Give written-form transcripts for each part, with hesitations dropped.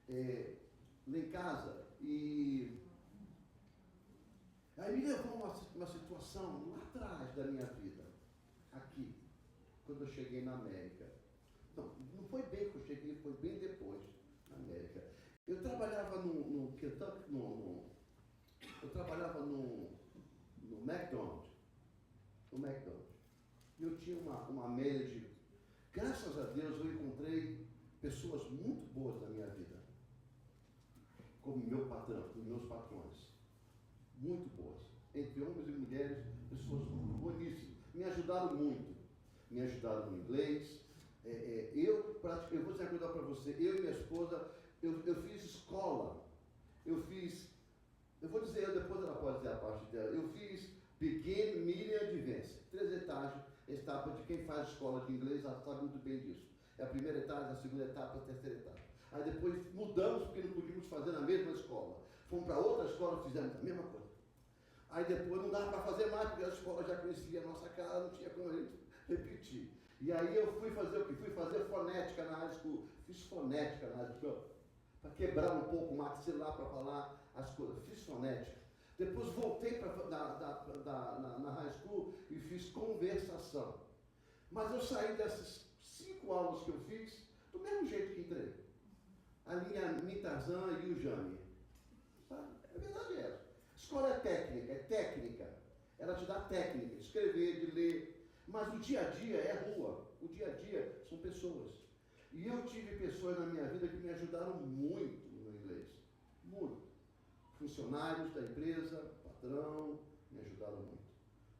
lá em casa. E aí me levou uma situação lá atrás da minha vida, aqui, quando eu cheguei na América. Não foi bem que eu cheguei, foi bem depois, na América. Eu trabalhava no Kentucky, eu trabalhava no McDonald's. No McDonald's. E eu tinha uma manager. Graças a Deus eu encontrei pessoas muito boas na minha vida. Como meu patrão, os meus patrões. Muito boas. Entre homens e mulheres, pessoas boníssimas. Me ajudaram muito. Me ajudaram no inglês. Eu vou dizer uma coisa para você. Eu e minha esposa, eu fiz escola. Eu vou dizer, depois ela pode dizer a parte dela. Eu fiz Begin, Medium, Advanced. 3 etapas de quem faz escola de inglês sabe muito bem disso. É a primeira etapa, a segunda etapa, a terceira etapa. Aí depois mudamos porque não podíamos fazer na mesma escola. Fomos para outra escola, fizemos a mesma coisa. Aí depois não dava para fazer mais, porque a escola já conhecia a nossa cara, não tinha como a gente repetir. E aí eu fui fazer o quê? Fui fazer fonética na high school. Fiz fonética na high school, para quebrar um pouco o maxilar para falar as coisas. Fiz fonética. Depois voltei na high school e fiz conversação. Mas eu saí dessas 5 aulas que eu fiz do mesmo jeito que entrei. A linha Mitarzan e o Jami. Sabe? É verdade essa. Escola é técnica. Ela te dá técnica, de escrever, de ler. Mas o dia a dia é rua. O dia a dia são pessoas. E eu tive pessoas na minha vida que me ajudaram muito no inglês. Muito. Funcionários da empresa, patrão, me ajudaram muito.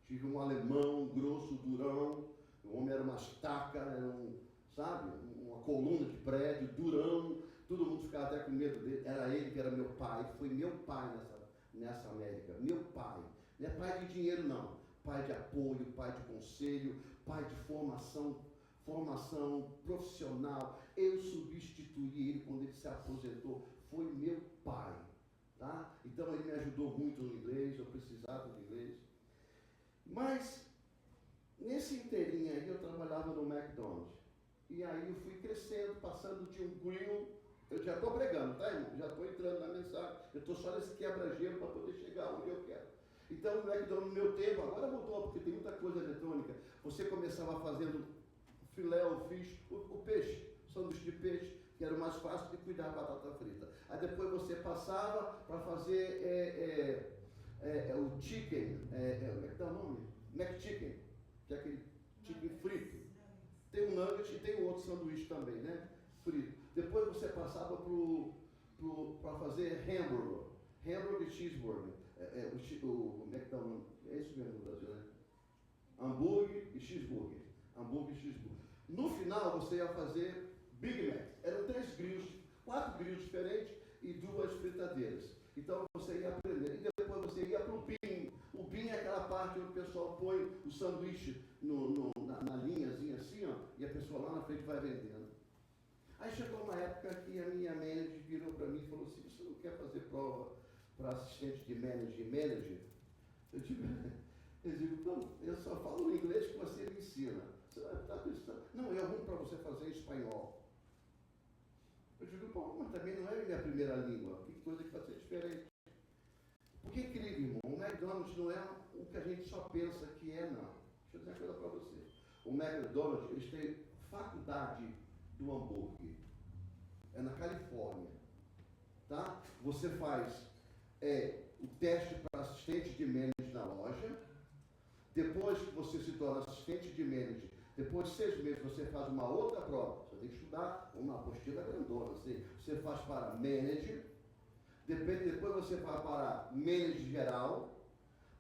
Tive um alemão grosso, durão. O homem era uma estaca, era uma coluna de prédio, durão. Todo mundo ficava até com medo dele. Era ele que era meu pai. Foi meu pai nessa América. Meu pai. Não é pai de dinheiro, não. Pai de apoio, pai de conselho, pai de formação profissional. Eu substituí ele quando ele se aposentou. Foi meu pai. Tá? Então ele me ajudou muito no inglês, eu precisava do inglês. Mas, nesse inteirinho aí, eu trabalhava no McDonald's. E aí eu fui crescendo, passando de um grill. Eu já estou pregando, tá, irmão? Já estou entrando na mensagem. Eu estou só nesse quebra-gelo para poder chegar onde eu quero. Então, o McDonald's, no meu tempo, agora mudou, porque tem muita coisa eletrônica. Você começava fazendo filé, o fish, o peixe, sanduíche de peixe, que era o mais fácil de cuidar da batata frita. Aí depois você passava para fazer o chicken, como é que dá o nome? McChicken, que é aquele chicken frito. Tem um nugget e tem outro sanduíche também, né? Frito. Depois você passava para fazer hambúrguer e cheeseburger. Como é que dá o nome? É isso mesmo no Brasil, né? Hambúrguer e cheeseburger. No final você ia fazer Big Mac. Eram 4 grills diferentes e 2 fritadeiras. Então você ia aprender. E depois você ia para o bean. O bean é aquela parte onde o pessoal põe o sanduíche na linhazinha assim, ó, e a pessoa lá na frente vai vendendo. Aí chegou uma época que a minha manager virou para mim e falou assim: você não quer fazer prova para assistente de manager? Eu digo, não, eu só falo o inglês que você me ensina. Você vai estar pensando, não, eu arrumo para você fazer espanhol. Eu digo, bom, mas também não é minha primeira língua, tem coisa que vai ser diferente. Porque é incrível, irmão, o McDonald's não é o que a gente só pensa que é, não. Deixa eu dizer uma coisa para você. O McDonald's, eles têm faculdade do hambúrguer. É na Califórnia. Tá? Você faz o teste para assistente de manager na loja. Depois que você se torna assistente de manager, depois de 6 meses você faz uma outra prova. Você tem que estudar uma apostila grandona. Você faz para manager. Depois você vai para manager geral.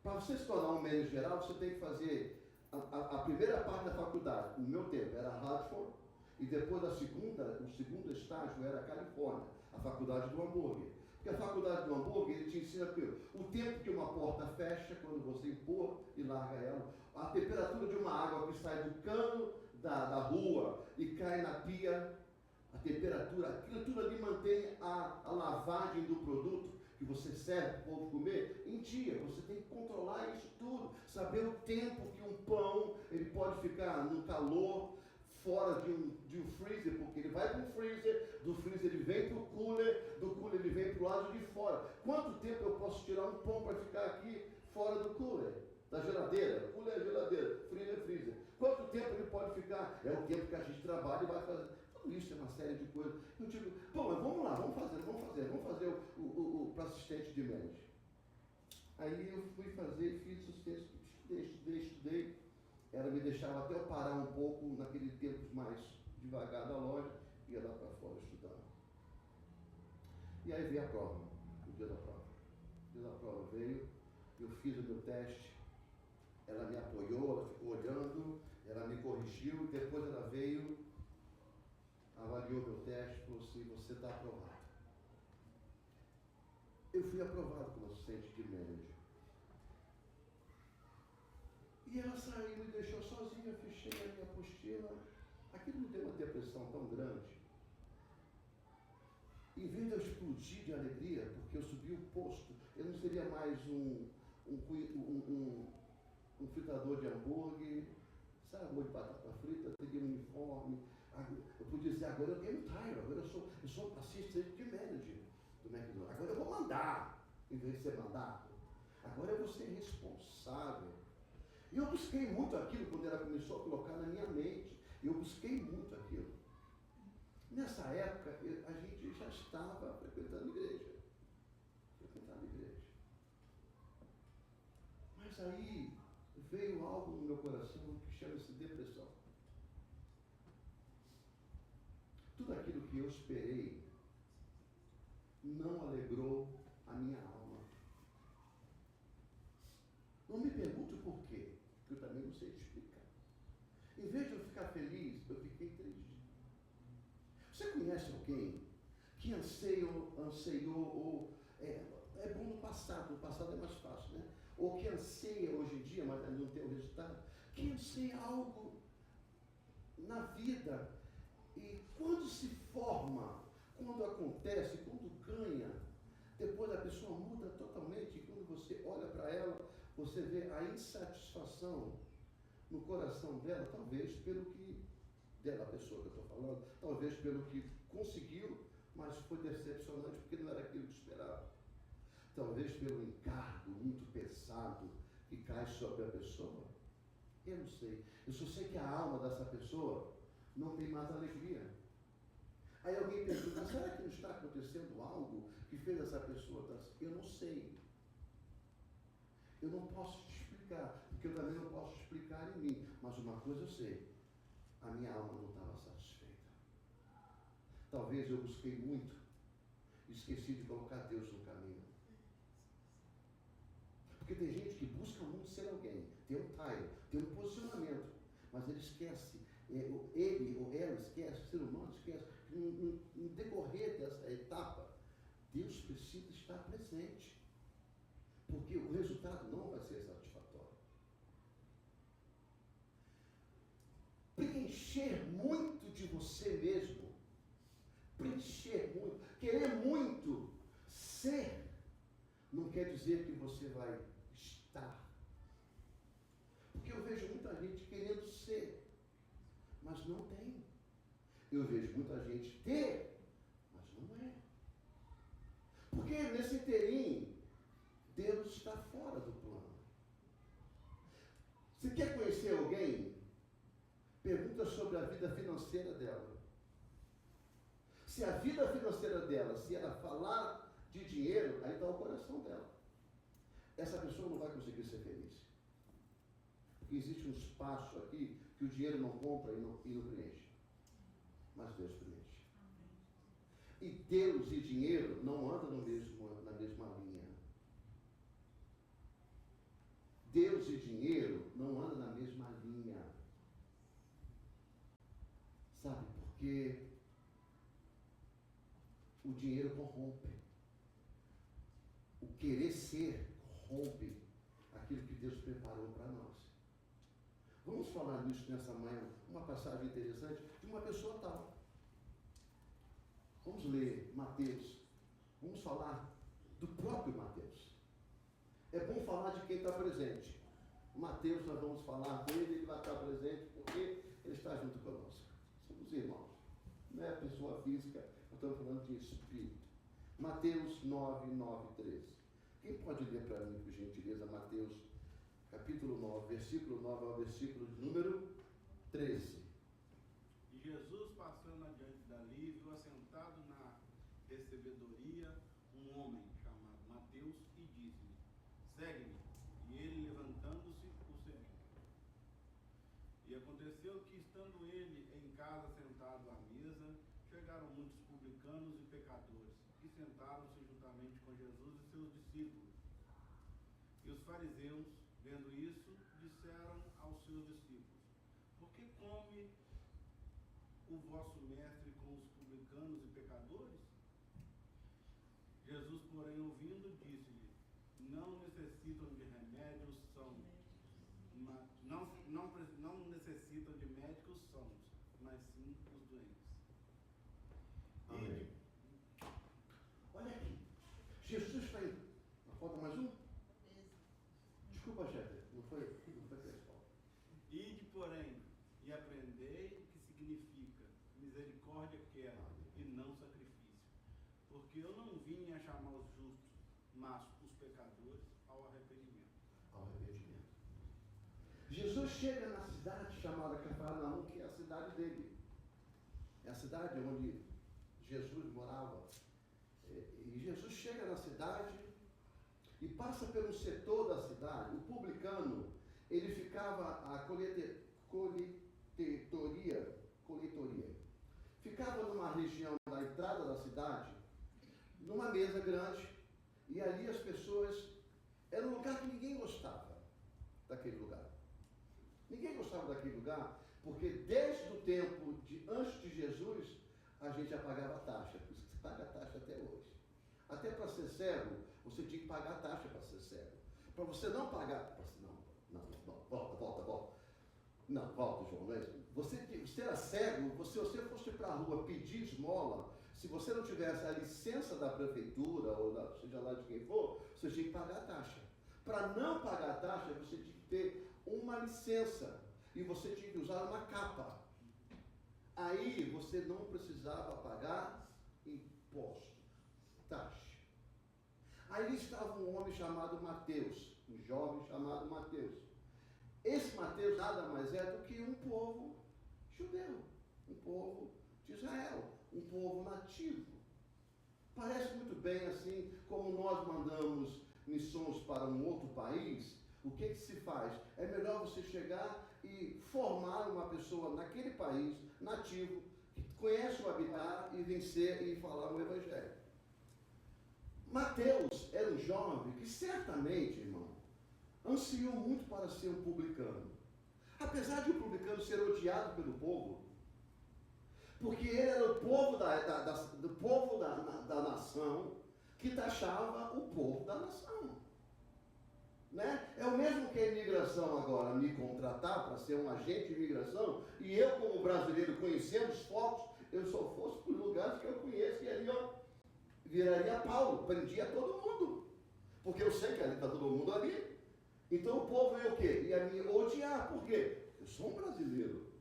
Para você se tornar um manager geral, você tem que fazer a primeira parte da faculdade. No meu tempo era Hartford. E depois o segundo estágio era Califórnia, a faculdade do hambúrguer. Porque a faculdade do hambúrguer, ele te ensina o tempo que uma porta fecha, quando você empurra e larga ela, a temperatura de uma água que sai do cano da rua e cai na pia, a temperatura, aquilo tudo ali mantém a lavagem do produto que você serve para o povo comer em dia. Você tem que controlar isso tudo, saber o tempo que um pão ele pode ficar no calor fora de um freezer, porque ele vai para um freezer, do freezer ele vem para o cooler, do cooler ele vem para o lado de fora. Quanto tempo eu posso tirar um pão para ficar aqui fora do cooler? Da geladeira? Cooler é geladeira, freezer é freezer. Quanto tempo ele pode ficar? É o tempo que a gente trabalha e vai fazer. Tudo isso é uma série de coisas. Eu digo, bom, mas vamos lá, vamos fazer para assistente de médico. Aí eu fui fazer, fiz assistente, estudei. Ela me deixava até eu parar um pouco naquele tempo mais devagar da loja, ia lá para fora estudar. E aí veio a prova, o dia da prova. O dia da prova veio, eu fiz o meu teste, ela me apoiou, ela ficou olhando, ela me corrigiu, depois ela veio, avaliou meu teste e falou assim, você está aprovado. Eu fui aprovado como assistente de médico. E ela saiu e me deixou sozinha, fechei a minha apostila. Aquilo me deu uma depressão tão grande. Em vez de eu explodir de alegria, porque eu subi o posto, eu não seria mais um fritador de hambúrguer, sabe, molho de batata frita, eu teria um uniforme. Eu podia dizer, agora eu tenho um tire, agora eu sou assistente de manager do McDonald's. Agora eu vou mandar, em vez de ser mandado. Agora eu vou ser responsável. E eu busquei muito aquilo quando ela começou a colocar na minha mente. Eu busquei muito aquilo. Nessa época, a gente já estava frequentando igreja. Mas aí veio algo no meu coração que chama-se depressão. Tudo aquilo que eu esperei não alegrou a minha alma. Não me pergunte o porquê, que eu também não sei te explicar. Em vez de eu ficar feliz, eu fiquei triste. Você conhece alguém que anseou ou é bom no passado é mais fácil, né? Ou que anseia hoje em dia, mas não tem o resultado, que anseia algo na vida e quando se forma, quando acontece, quando ganha, depois a pessoa muda totalmente e quando você olha para ela, você vê a insatisfação no coração dela, talvez pelo que, dela, a pessoa que eu estou falando, talvez pelo que conseguiu, mas foi decepcionante porque não era aquilo que esperava. Talvez pelo encargo muito pesado que cai sobre a pessoa. Eu não sei. Eu só sei que a alma dessa pessoa não tem mais alegria. Aí alguém pergunta, será que não está acontecendo algo que fez essa pessoa estar assim? Eu não sei. Eu não posso te explicar, porque eu também não posso explicar em mim. Mas uma coisa eu sei, a minha alma não estava satisfeita. Talvez eu busquei muito, esqueci de colocar Deus no caminho. Porque tem gente que busca muito ser alguém, tem um time, tem um posicionamento, mas ele esquece, ele ou ela esquece, o ser humano esquece, no decorrer dessa etapa, Deus precisa estar presente. Porque o resultado não vai ser satisfatório. Preencher muito de você mesmo, preencher muito, querer muito ser, não quer dizer que você vai estar. Porque eu vejo muita gente querendo ser, mas não tem. Eu vejo muita gente ter, mas não é. Porque nesse inteirinho, Deus está fora do plano. Se quer conhecer alguém, pergunta sobre a vida financeira dela. Se a vida financeira dela, se ela falar de dinheiro, aí está o coração dela. Essa pessoa não vai conseguir ser feliz. Porque existe um espaço aqui que o dinheiro não compra e não preenche. Mas Deus preenche. E Deus e dinheiro não andam na mesma linha. Deus e dinheiro não andam na mesma linha. Sabe por quê? O dinheiro corrompe. O querer ser corrompe aquilo que Deus preparou para nós. Vamos falar nisso nessa manhã, uma passagem interessante de uma pessoa tal. Vamos ler Mateus. Vamos falar do próprio Mateus. É bom falar de quem está presente. Mateus, nós vamos falar dele, ele vai estar presente porque ele está junto conosco. irmãos. Não é a pessoa física, eu estou falando de espírito. Mateus 9, 9, 13. Quem pode ler para mim, por gentileza, Mateus capítulo 9, versículo 9 ao versículo de número 13. E Jesus, passando adiante dali, viu assentado na recebedoria um homem chamado Mateus e disse-lhe: segue-me. E ele, levantando-se, o seguiu. E aconteceu que, estando ele em casa sentado à mesa, chegaram muitos publicanos e pecadores, e sentaram-se juntamente com Jesus e seus discípulos. E os fariseus, vendo isso, disseram aos seus discípulos: por que come o vosso mestre com os publicanos e pecadores? Jesus, porém, ouvindo, disse-lhe: não necessitam de remédios sãos, não necessitam de médicos sãos, mas sim os doentes. Amém. Olha aqui. Jesus está aí. Falta mais um? Desculpa, chefe. Não foi pessoal. Ide, porém, e aprendei o que significa misericórdia quero e não sacrifício. Porque eu não vim a chamar os justos, mas os pecadores ao arrependimento. Ao arrependimento. Jesus chega na cidade chamada Cafarnaum, que é a cidade dele. É a cidade onde Jesus morava. E Jesus chega na cidade e passa pelo setor da cidade. O publicano, ele ficava a coletoria. Ficava numa região da entrada da cidade, numa mesa grande, e ali as pessoas, era um lugar que ninguém gostava daquele lugar. Ninguém gostava daquele lugar, porque desde o tempo antes de Jesus, a gente já pagava taxa. Por isso que você paga taxa até hoje. Até para ser cego, você tinha que pagar taxa para ser cego. Para você não pagar... Volta. Não, volta, João. Não é isso. Você era cego, se você fosse para a rua pedir esmola, se você não tivesse a licença da prefeitura, ou seja lá de quem for, você tinha que pagar a taxa. Para não pagar a taxa, você tinha que ter uma licença. E você tinha que usar uma capa. Aí você não precisava pagar imposto, taxa. Aí estava um homem chamado Mateus, um jovem chamado Mateus. Esse Mateus nada mais é do que um povo judeu, um povo de Israel, um povo nativo. Parece muito bem assim, como nós mandamos missões para um outro país, o que se faz? É melhor você chegar e formar uma pessoa naquele país, nativo, que conhece o habitat e vencer e falar o Evangelho. Mateus era um jovem que certamente, irmão, ansiou muito para ser um publicano. Apesar de o publicano ser odiado pelo povo, porque ele era o povo da nação que taxava o povo da nação. Né? É o mesmo que a imigração agora me contratar para ser um agente de imigração, e eu, como brasileiro, conhecendo os fotos, eu só fosse para os lugares que eu conheço, e ali eu viraria Paulo, prendia todo mundo, porque eu sei que ali está todo mundo ali. Então o povo ia o quê? Ia me odiar. Por quê? Eu sou um brasileiro.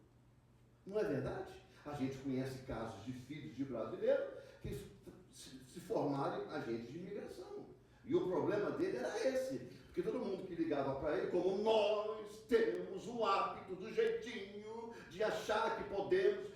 Não é verdade? A gente conhece casos de filhos de brasileiros que se formaram agentes de imigração. E o problema dele era esse. Porque todo mundo que ligava para ele, como nós temos o hábito do jeitinho de achar que podemos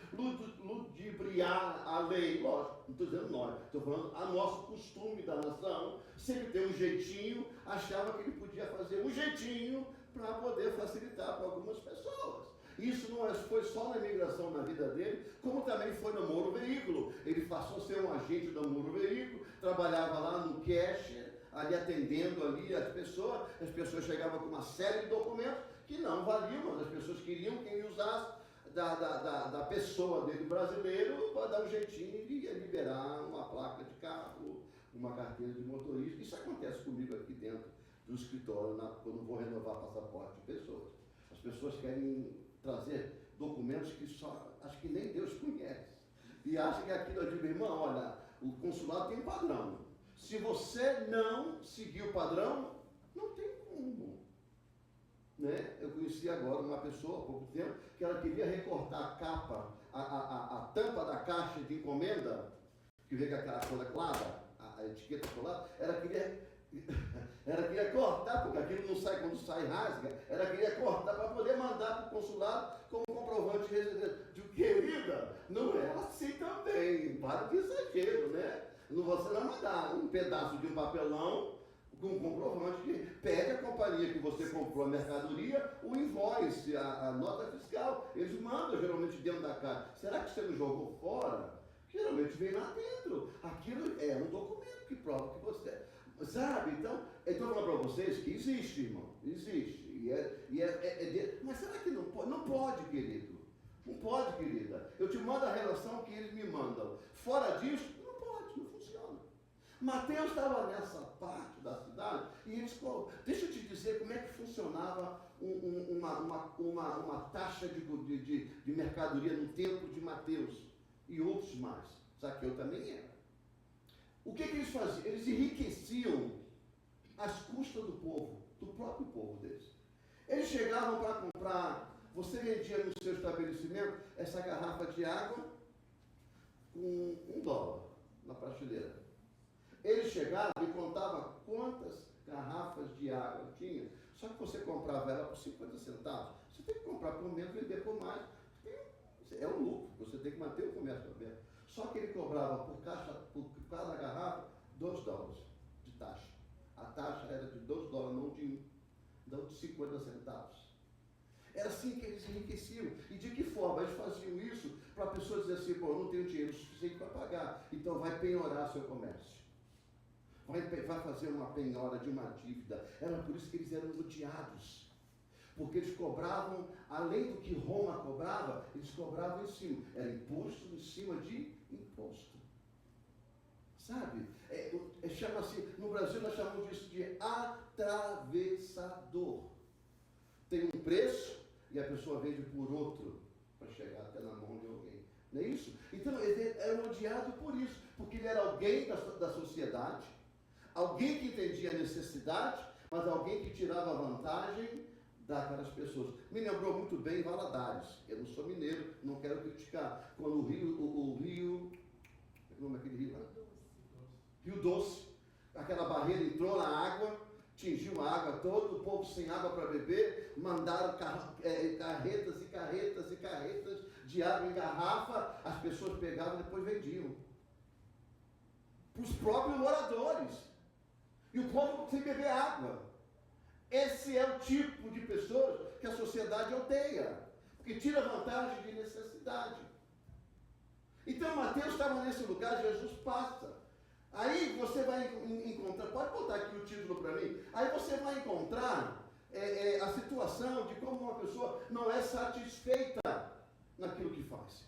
ludibriar a lei. Lógico, não estou dizendo nós, estou falando a nosso costume da nação, sempre ter um jeitinho, achava que ele podia fazer um jeitinho para poder facilitar para algumas pessoas. Isso não foi só na imigração na vida dele, como também foi no Moro Veículo. Ele passou a ser um agente do Moro Veículo, trabalhava lá no cash, ali atendendo ali as pessoas chegavam com uma série de documentos que não valiam, mas as pessoas queriam que ele usasse da pessoa dele brasileiro para dar um jeitinho de liberar uma placa de carro, uma carteira de motorista. Isso acontece comigo aqui dentro do escritório, quando vou renovar passaporte de pessoas. As pessoas querem trazer documentos que só, acho que nem Deus conhece. E acham que aquilo, eu digo, irmão, olha, o consulado tem padrão. Se você não seguir o padrão, não tem como. Né? Eu conheci agora uma pessoa há pouco tempo que ela queria recortar a tampa da caixa de encomenda, que vem com aquela cola clara, a etiqueta colada, ela queria cortar, porque aquilo não sai quando sai, rasga. Ela queria cortar para poder mandar para o consulado como comprovante de residência. Digo, querida, não é assim também. Para de exagero, né? Você não vai mandar um pedaço de um papelão com um comprovante que pede à companhia que você comprou a mercadoria, o invoice, a nota fiscal. Eles mandam geralmente dentro da caixa. Será que você não jogou fora? Geralmente vem lá dentro. Aquilo é um documento que prova que você... Sabe? Então, eu estou falando para vocês que existe, irmão. Existe. Mas será que não pode? Não pode, querido. Não pode, querida. Eu te mando a relação que eles me mandam. Fora disso, não pode, não funciona. Mateus estava nessa parte da cidade e eles... Deixa eu te dizer como é que funcionava uma taxa de mercadoria no tempo de Mateus e outros mais. Zaqueu também era. O que eles faziam? Eles enriqueciam às custas do povo, do próprio povo deles. Eles chegavam para comprar, você vendia no seu estabelecimento essa garrafa de água com $1 na prateleira. Ele chegava e contava quantas garrafas de água tinha, só que você comprava ela por 50 centavos. Você tem que comprar por menos e vender por mais. É um lucro, você tem que manter o comércio aberto. Só que ele cobrava por cada garrafa $2 de taxa. A taxa era de $2, não de 50 centavos. Era assim que eles enriqueciam. E de que forma? Eles faziam isso para a pessoa dizer assim, pô, eu não tenho dinheiro suficiente para pagar, então vai penhorar seu comércio. Vai fazer uma penhora de uma dívida. Era por isso que eles eram odiados. Porque eles cobravam, além do que Roma cobrava, eles cobravam em cima. Era imposto em cima de imposto. Sabe? Chama-se, no Brasil nós chamamos disso de atravessador. Tem um preço e a pessoa vende por outro para chegar até na mão de alguém. Não é isso? Então ele era odiado por isso, porque ele era alguém da sociedade, alguém que entendia a necessidade, mas alguém que tirava vantagem daquelas pessoas. Me lembrou muito bem Valadares. Eu não sou mineiro, não quero criticar. Quando o rio, como é aquele rio lá? Rio Doce, aquela barreira entrou na água, atingiu a água toda, o povo sem água para beber, mandaram carretas e carretas e carretas de água em garrafa, as pessoas pegavam e depois vendiam. Para os próprios moradores. E o povo sem beber água. Esse é o tipo de pessoas que a sociedade odeia, porque tira vantagem de necessidade. Então Mateus estava nesse lugar, Jesus passa. Aí você vai encontrar, pode botar aqui o título para mim, aí você vai encontrar a situação de como uma pessoa não é satisfeita naquilo que faz.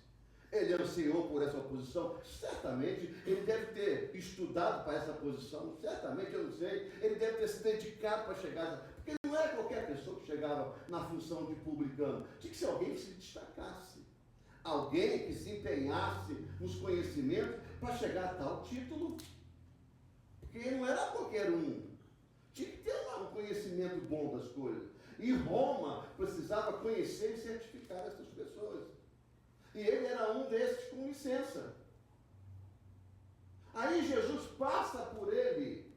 Ele ansiou por essa posição, certamente ele deve ter estudado para essa posição, certamente, eu não sei, ele deve ter se dedicado para chegar, porque não era qualquer pessoa que chegava na função de publicano, tinha que ser alguém que se destacasse, alguém que se empenhasse nos conhecimentos para chegar a tal título, porque não era qualquer um, tinha que ter um conhecimento bom das coisas, e Roma precisava conhecer e certificar essas pessoas. E ele era um desses com licença. Aí Jesus passa por ele,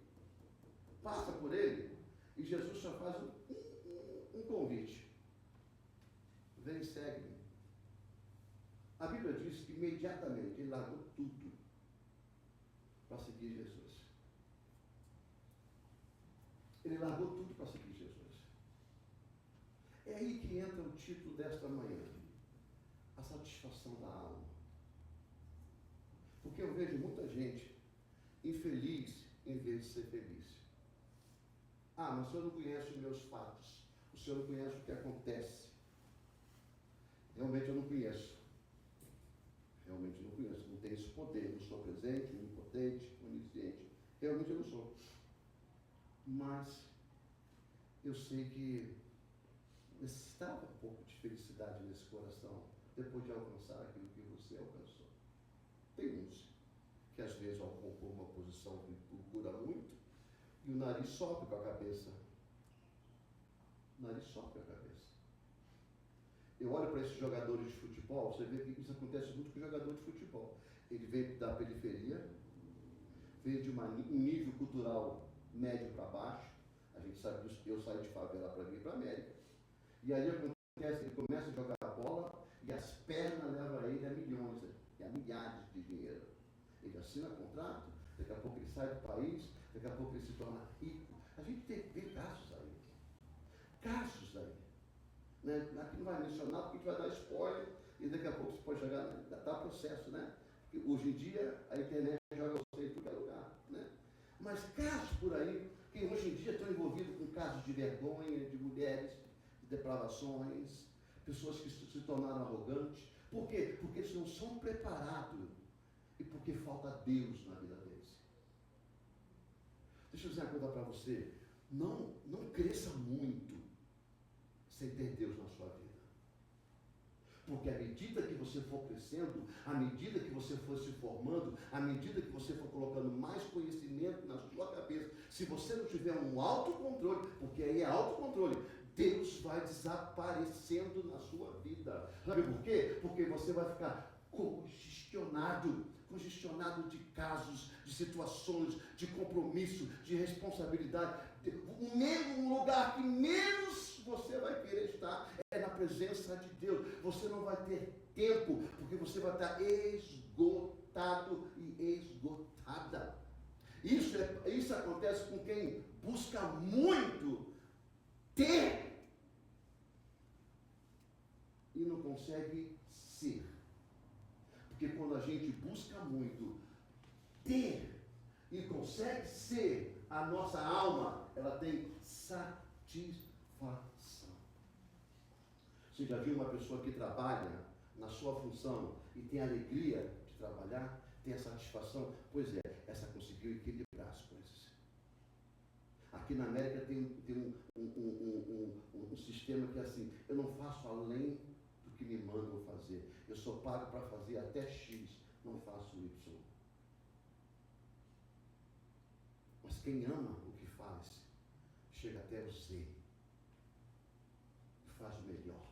e Jesus só faz um convite. Vem e segue-me. A Bíblia diz que imediatamente ele largou tudo para seguir Jesus. Ele largou tudo para seguir Jesus. É aí que entra o título desta manhã. A satisfação da alma. Porque eu vejo muita gente infeliz em vez de ser feliz. Ah, mas o senhor não conhece os meus fatos. O senhor não conhece o que acontece. Realmente eu não conheço. Realmente não conheço. Não tenho esse poder. Não sou presente, onipotente, onisciente. Realmente eu não sou. Mas eu sei que necessitava um pouco de felicidade nesse coração depois de alcançar aquilo que você alcançou. Tem uns que às vezes ocupam uma posição que procura muito e o nariz sobe com a cabeça. O nariz sobe com a cabeça. Eu olho para esses jogadores de futebol, você vê que isso acontece muito com jogador de futebol. Ele vem da periferia, vem de um nível cultural médio para baixo. A gente sabe disso, eu saí de favela para vir para a América. E aí acontece, ele começa a jogar a bola e as pernas levam ele a milhões, a milhares de dinheiro. Ele assina contrato, daqui a pouco ele sai do país, daqui a pouco ele se torna rico. A gente tem casos aí. Casos aí. Né? Aqui não vai mencionar porque a gente vai dar spoiler e daqui a pouco você pode chegar, dá processo, né? Porque hoje em dia a internet joga você em qualquer lugar, né? Mas casos por aí, que hoje em dia estão envolvidos com casos de vergonha, de mulheres, de depravações, pessoas que se tornaram arrogantes. Por quê? Porque eles não são preparados e porque falta Deus na vida deles. Deixa eu dizer uma coisa para você. Não cresça muito sem ter Deus na sua vida. Porque à medida que você for crescendo, à medida que você for se formando, à medida que você for colocando mais conhecimento na sua cabeça, se você não tiver um autocontrole, porque aí é autocontrole, Deus vai desaparecendo na sua vida. Sabe por quê? Porque você vai ficar congestionado de casos, de situações, de compromisso, de responsabilidade. Um lugar que menos você vai querer estar é na presença de Deus. Você não vai ter tempo, porque você vai estar esgotado e esgotada. Isso acontece com quem busca muito ter e não consegue ser. Porque quando a gente busca muito ter e consegue ser, a nossa alma, ela tem satisfação. Você já viu uma pessoa que trabalha na sua função e tem alegria de trabalhar, tem a satisfação? Pois é, essa conseguiu equilibrar as coisas. Aqui na América tem um sistema que é assim, eu não faço além do que me mandam fazer. Eu sou pago para fazer até X, não faço Y. Mas quem ama o que faz, chega até o Z. E faz o melhor.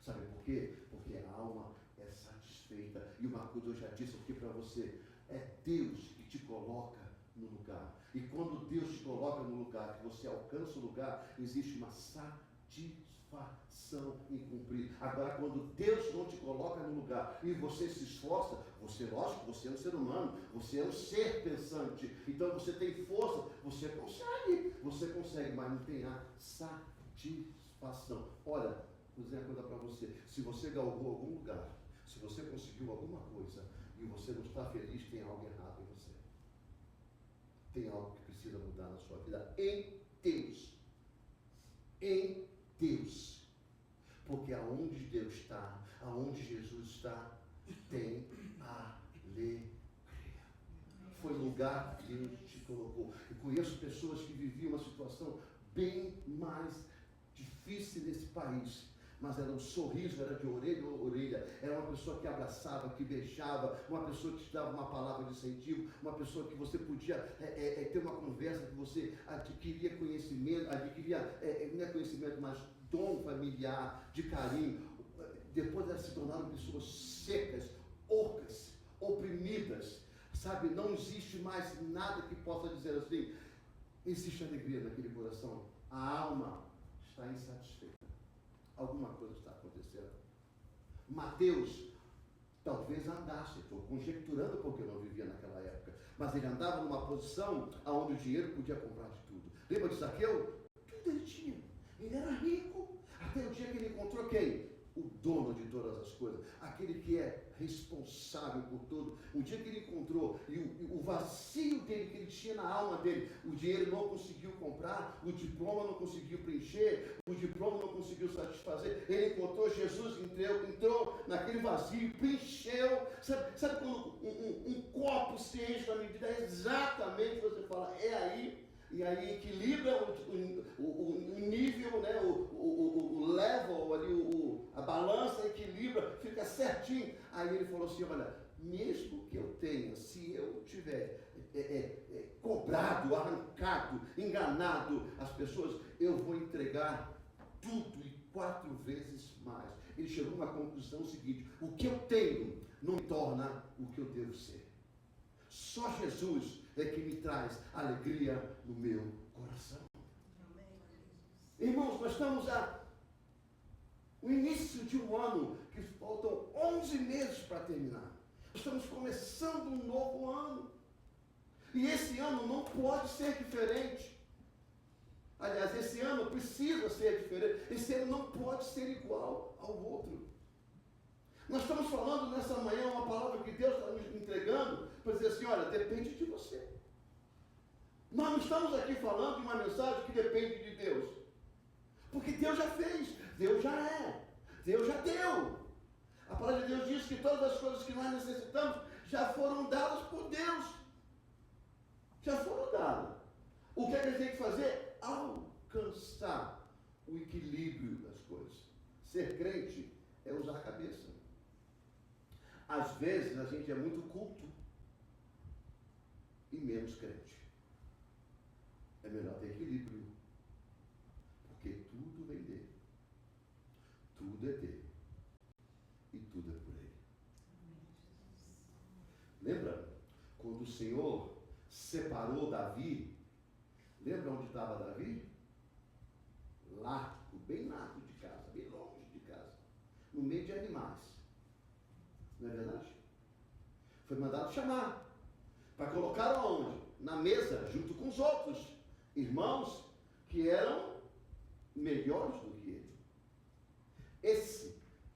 Sabe por quê? Porque a alma é satisfeita. E uma coisa eu já disse aqui para você, é Deus que te coloca no lugar. E quando Deus te coloca no lugar, que você alcança o lugar, existe uma satisfação em cumprir. Agora, quando Deus não te coloca no lugar e você se esforça, você, lógico, você é um ser humano, você é um ser pensante, então você tem força, você consegue, mas não tem a satisfação. Olha, vou dizer uma coisa para você, se você galgou algum lugar, se você conseguiu alguma coisa e você não está feliz, tem algo errado em você. Tem algo que precisa mudar na sua vida em Deus. Em Deus. Porque aonde Deus está, aonde Jesus está, tem alegria. Foi o lugar que Deus te colocou. Eu conheço pessoas que viviam uma situação bem mais difícil nesse país. Mas era um sorriso, era de orelha a orelha, era uma pessoa que abraçava, que beijava, uma pessoa que te dava uma palavra de incentivo, uma pessoa que você podia ter uma conversa, que você adquiria conhecimento, não é conhecimento, mas dom familiar, de carinho. Depois elas se tornaram pessoas secas, ocas, oprimidas, sabe? Não existe mais nada que possa dizer assim, existe alegria naquele coração, a alma está insatisfeita. Alguma coisa está acontecendo. Mateus talvez andasse, estou conjecturando porque eu não vivia naquela época, mas ele andava numa posição onde o dinheiro podia comprar de tudo. Lembra de Zaqueu? Tudo ele tinha. Ele era rico. Até o dia que ele encontrou quem? O dono de todas as coisas, aquele que é responsável por tudo. O dia que ele encontrou e o vazio dele, que ele tinha na alma dele, o dinheiro não conseguiu comprar, o diploma não conseguiu preencher, o diploma não conseguiu satisfazer. Ele encontrou Jesus, entrou naquele vazio, preencheu. Sabe quando um copo se enche na medida exatamente, você fala, é aí. E aí equilibra o nível, né? o level, ali, a balança equilibra, fica certinho. Aí ele falou assim, olha, mesmo que eu tenha, se eu tiver cobrado, arrancado, enganado as pessoas, eu vou entregar tudo e 4 vezes mais. Ele chegou a uma conclusão seguinte: o que eu tenho não me torna o que eu devo ser. Só Jesus é que me traz alegria no meu coração. Irmãos, nós estamos no início de um ano, que faltam 11 meses para terminar. Estamos começando um novo ano. E esse ano não pode ser diferente. Aliás, esse ano precisa ser diferente. Esse ano não pode ser igual ao outro. Nós estamos falando nessa manhã uma palavra que Deus está nos entregando para dizer assim: olha, depende de você. Nós não estamos aqui falando de uma mensagem que depende de Deus. Porque Deus já fez, Deus já é, Deus já deu. A palavra de Deus diz que todas as coisas que nós necessitamos já foram dadas por Deus. Já foram dadas. O que é que a gente tem que fazer? Alcançar o equilíbrio das coisas. Ser crente é usar a cabeça. Às vezes a gente é muito culto e menos crente. É melhor ter equilíbrio. Porque tudo vem dele. Tudo é dele. E tudo é por ele. Lembra? Quando o Senhor separou Davi, lembra onde estava Davi? Lá, bem largo de casa, bem longe de casa, no meio de animais. Não é verdade? Foi mandado chamar, para colocar aonde? Na mesa, junto com os outros irmãos que eram melhores do que ele.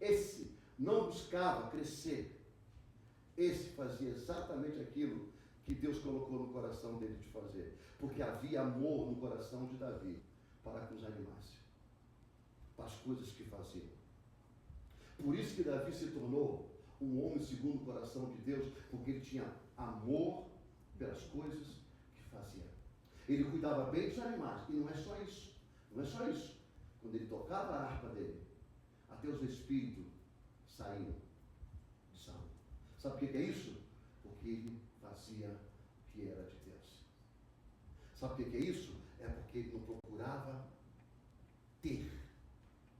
Esse não buscava crescer. Esse fazia exatamente aquilo que Deus colocou no coração dele de fazer. Porque havia amor no coração de Davi para com os animais, para as coisas que faziam. Por isso que Davi se tornou um homem segundo o coração de Deus, porque ele tinha amor pelas coisas que fazia. Ele cuidava bem dos animais. E não é só isso. Não é só isso. Quando ele tocava a harpa dele, até os espíritos saíam de Saul. Sabe o que é isso? Porque ele fazia o que era de Deus. Sabe o que é isso? É porque ele não procurava ter.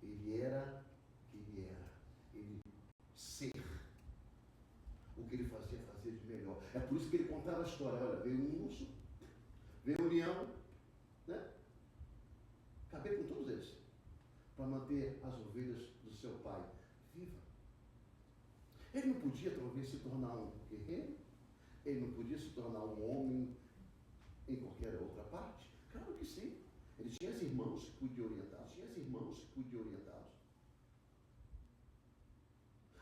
Ele era quem ele era. Ele ser. O que ele fazia de melhor. É por isso que ele contava a história. Olha, veio um urso, veio um leão, né? Acabei com todos eles. Para manter as ovelhas do seu pai viva. Ele não podia, talvez, se tornar um guerreiro. Ele não podia se tornar um homem em qualquer outra parte. Claro que sim. Ele tinha os irmãos que podiam orientá-los.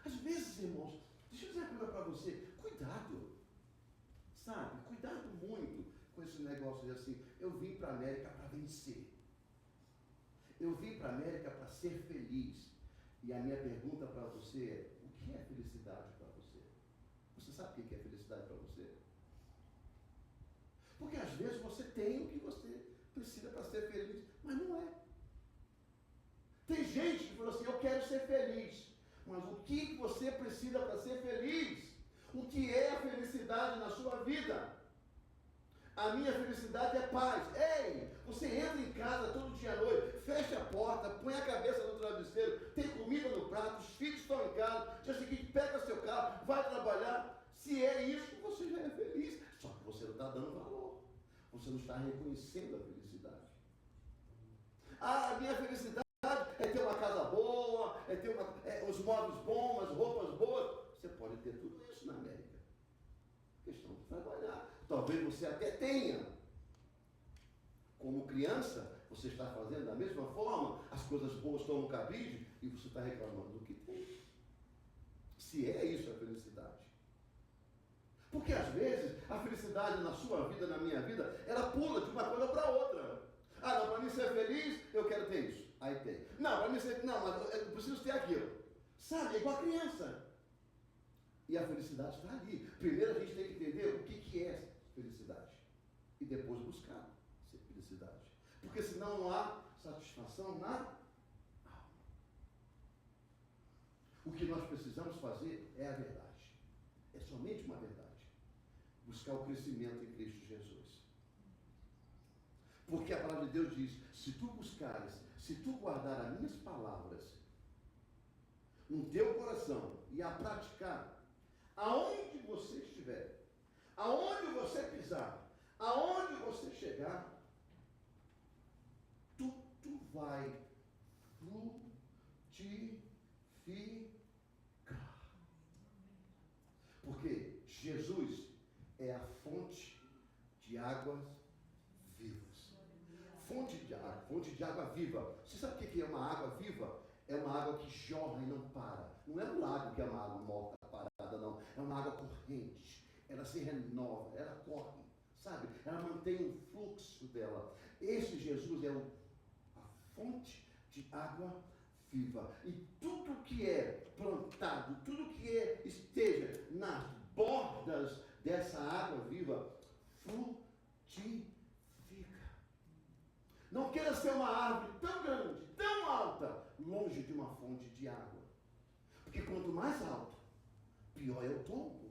Às vezes, irmãos, deixa eu dizer uma coisa para você. Cuidado. Sabe? Cuidado muito com esse negócio de assim. Eu vim para a América para vencer. Eu vim para a América para ser feliz. E a minha pergunta para você é: o que é felicidade para você? Você sabe o que é felicidade para você? Porque às vezes você tem o que você precisa para ser feliz, mas não é. Tem gente que falou assim: eu quero ser feliz. Mas o que você precisa para ser feliz? O que é a felicidade na sua vida? A minha felicidade é paz. Ei, você entra em casa todo dia à noite, fecha a porta, põe a cabeça no travesseiro, tem comida no prato, os filhos estão em casa, dia seguinte pega seu carro, vai trabalhar. Se é isso, você já é feliz. Só que você não está dando valor. Você não está reconhecendo a felicidade. A minha felicidade é ter uma casa boa, é ter os móveis bons, as roupas boas. Você pode ter tudo isso na América. Questão de trabalhar. Talvez você até tenha. Como criança, você está fazendo da mesma forma, as coisas boas estão no cabide e você está reclamando do que tem. Se é isso a felicidade. Porque às vezes a felicidade na sua vida, na minha vida, ela pula de uma coisa para outra. Ah, não, para mim ser feliz, eu quero ter isso. Aí tem. Não, para mim ser. Não, mas eu preciso ter aquilo. Sabe, é igual a criança. E a felicidade está ali. Primeiro a gente tem que entender o que é felicidade. E depois buscar felicidade. Porque senão não há satisfação na alma. O que nós precisamos fazer é a verdade. É somente uma verdade. Buscar o crescimento em Cristo Jesus. Porque a palavra de Deus diz: se tu buscares se tu guardar as minhas palavras no teu coração e a praticar, aonde você estiver, aonde você pisar, aonde você chegar, tudo vai frutificar. Porque Jesus é a fonte de águas vivas. Fonte de água viva. Você sabe o que é uma água viva? É uma água que jorra e não para. Não é um lago que é uma água morta, parada, não. É uma água corrente. Ela se renova, ela corre, sabe? Ela mantém o fluxo dela. Esse Jesus é a fonte de água viva. E tudo que é plantado, tudo que esteja nas bordas dessa água viva, frutifica. Não queira ser uma árvore tão grande, tão alta, longe de uma fonte de água. Porque quanto mais alto, pior é o topo.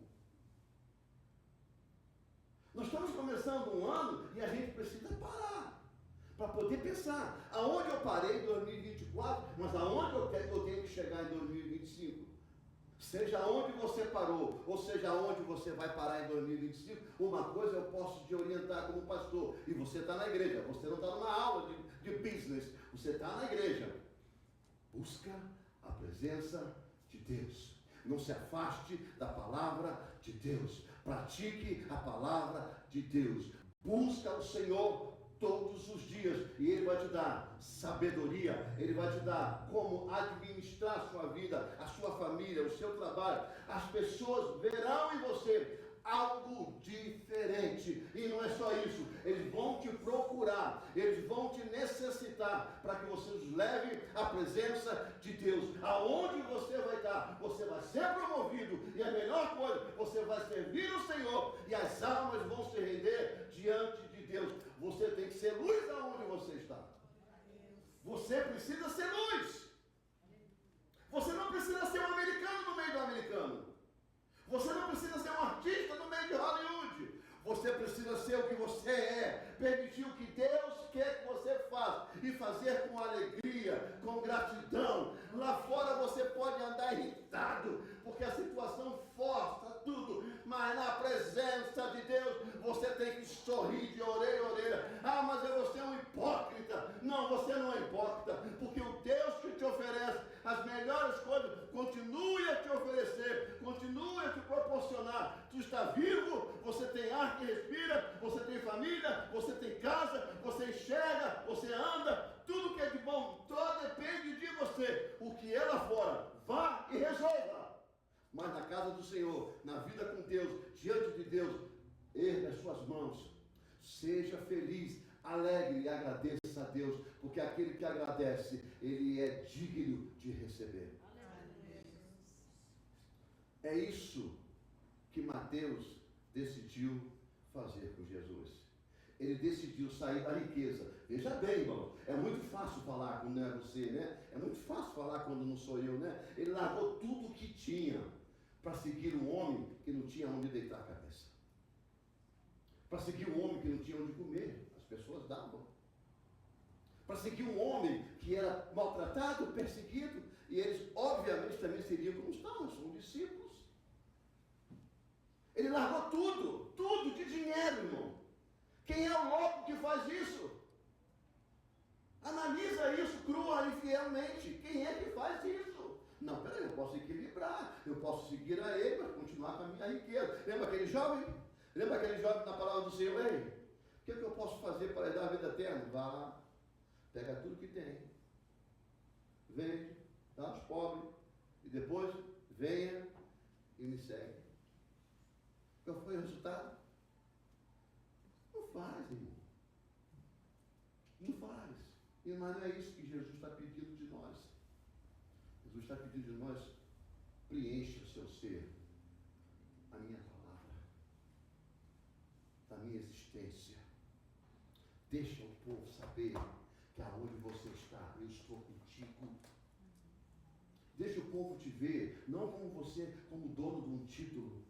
Nós estamos começando um ano e a gente precisa parar para poder pensar aonde eu parei em 2024, mas aonde eu tenho que chegar em 2025. Seja onde você parou, ou seja onde você vai parar em 2025, uma coisa eu posso te orientar como pastor, e você está na igreja, você não está numa aula de business, você está na igreja. Busca a presença de Deus. Não se afaste da palavra de Deus. Pratique a palavra de Deus. Busca o Senhor todos os dias e Ele vai te dar sabedoria, Ele vai te dar como administrar a sua vida, a sua família, o seu trabalho. As pessoas verão em você algo diferente. E não é só isso, eles vão te procurar, eles vão te necessitar para que você os leve à presença de Deus. Aonde você vai estar, você vai ser promovido, e a melhor coisa, você vai servir o Senhor e as almas vão se render diante de Deus. Você tem que ser luz aonde você está. Você precisa ser luz. Você não precisa ser um americano no meio do americano. Você não precisa ser um artista no meio de Hollywood. Você precisa ser o que você é. Permitir o que Deus quer que você faça. E fazer com alegria, com gratidão. Lá fora você pode andar irritado, porque a situação força tudo. Mas na presença de Deus, você tem que sorrir de orelha a orelha. Ah, mas eu vou ser um hipócrita. Não, você não é hipócrita. Porque o Deus que te oferece as melhores coisas, continue a te oferecer, continue a te proporcionar. Tu está vivo, você tem ar que respira, você tem família, você tem casa, você enxerga, você anda, tudo que é de bom, tudo depende de você. O que é lá fora, vá e resolva. Mas na casa do Senhor, na vida com Deus, diante de Deus, erga as suas mãos, seja feliz, alegre e agradeça a Deus, porque aquele que agradece, ele é digno de receber. É isso que Mateus decidiu fazer com Jesus. Ele decidiu sair da riqueza. Veja bem, irmão, é muito fácil falar quando não é você, né? É muito fácil falar quando não sou eu, né? Ele largou tudo o que tinha para seguir um homem que não tinha onde deitar a cabeça. Para seguir um homem que não tinha onde comer. As pessoas davam. Para seguir um homem que era maltratado, perseguido, e eles obviamente também seriam como estão, são discípulos. Ele largou tudo de dinheiro, irmão. Quem é o louco que faz isso? Analisa isso crua e fielmente. Quem é que faz isso? Não, peraí, eu posso equilibrar, eu posso seguir a ele, mas continuar com a minha riqueza. Lembra aquele jovem? Lembra aquele jovem na palavra do Senhor? Ei, o que eu posso fazer para lhe dar a vida eterna? Vá lá, pega tudo que tem, vende, dá aos pobres, e depois venha e me segue. Qual foi o resultado? Não faz, irmão. Não faz. Mas não é isso que Jesus está pedindo de nós. Jesus está pedindo de nós: preencha o seu ser, a minha palavra, a minha existência. Deixa o povo saber que aonde você está, eu estou contigo. Deixa o povo te ver, não como você, como dono de um título.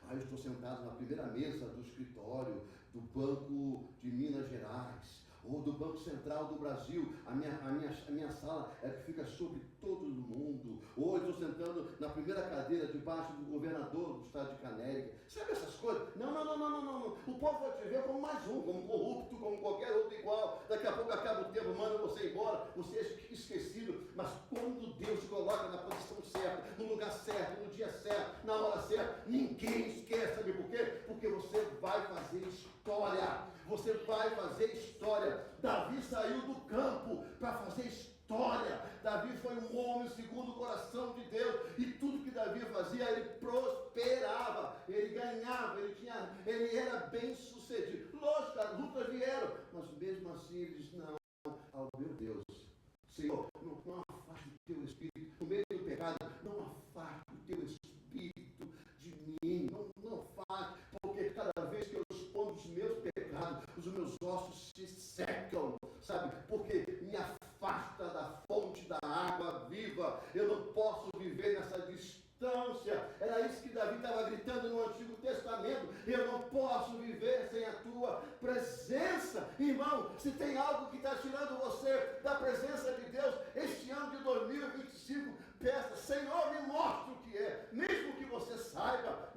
Ah, eu estou sentado na primeira mesa do escritório do Banco de Minas Gerais. ou do Banco Central do Brasil, a minha sala é que fica sobre todo mundo, ou eu estou sentando na primeira cadeira debaixo do governador do estado de Canérica. Sabe essas coisas? Não. O povo vai te ver como mais um, como corrupto, como qualquer outro igual. Daqui a pouco acaba o tempo, manda você embora, você é esquecido. Mas quando Deus te coloca na posição certa, no lugar certo, no dia certo, na hora certa, ninguém esquece. Sabe por quê? Porque você vai fazer história. Você vai fazer história. Davi saiu do campo para fazer história. Davi foi um homem segundo o coração de Deus. E tudo que Davi fazia, ele prosperava. Ele ganhava. Ele era bem sucedido. Lógico, as lutas vieram. Mas mesmo assim ele diz, não, oh meu Deus, Senhor, não afaste o teu espírito. No meio do pecado, não afaste o teu espírito de mim. Não afaste. Porque cada vez que eu expondo os meus pecados, os meus ossos se secam, sabe? Porque me afasta da fonte da água viva. Eu não posso viver nessa distância. Era isso que Davi estava gritando no Antigo Testamento. Eu não posso viver sem a tua presença. Irmão, se tem algo que está tirando você da presença de Deus, este ano de 2025, peça, Senhor, me mostre o que é. Mesmo que você saiba,